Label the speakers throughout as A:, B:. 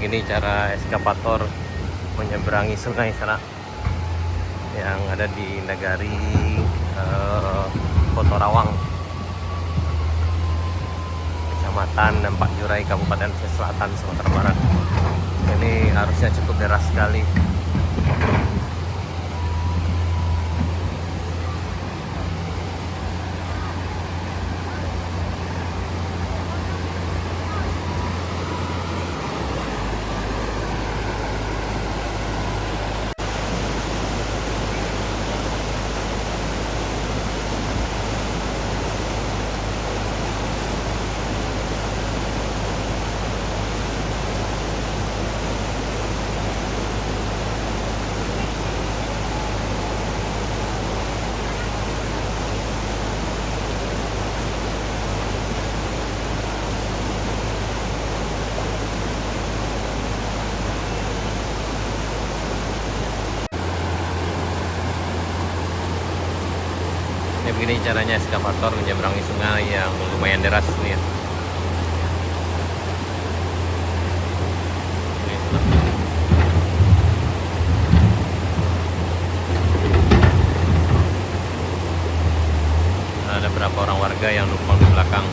A: begini cara eskavator menyeberangi sungai sana yang ada di Nagari Kotorawang, Kecamatan Nampak Jurai, Kabupaten Selatan, Sumatera Barat. Ini arusnya cukup deras sekali. Ini begini caranya eskavator menyeberangi sungai yang lumayan deras nih ya. Ada beberapa orang warga yang numpang di belakang.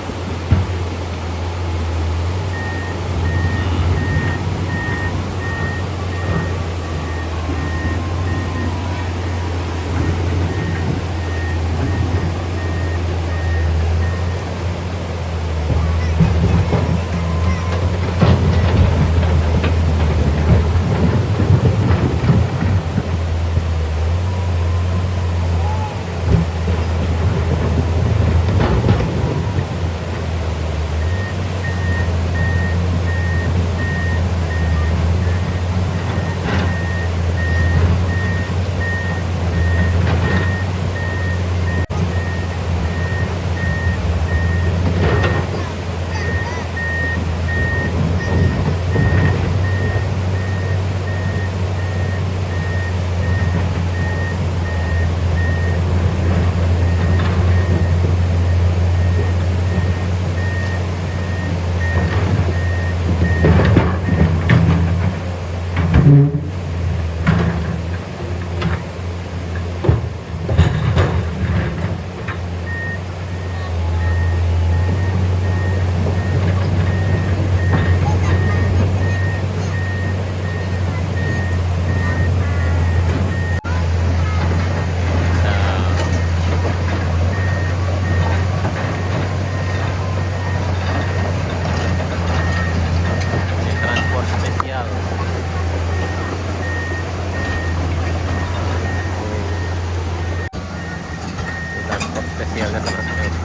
A: Spesialnya seperti itu.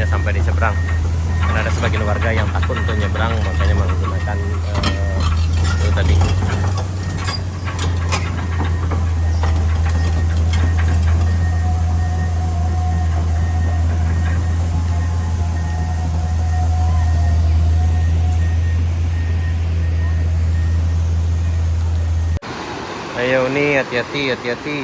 A: Sampai di seberang, karena ada sebagian warga yang takut untuk nyebrang, makanya menggunakan itu tadi. Ayo nih, hati-hati, hati-hati.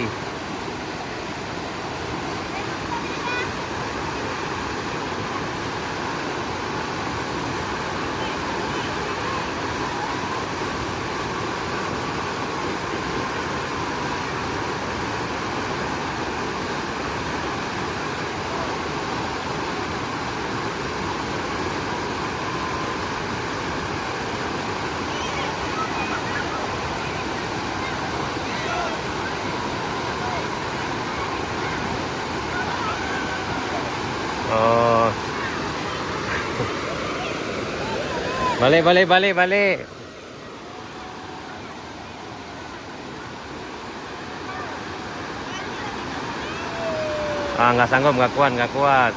A: Oh, balik. Ah, nggak sanggup, nggak kuat.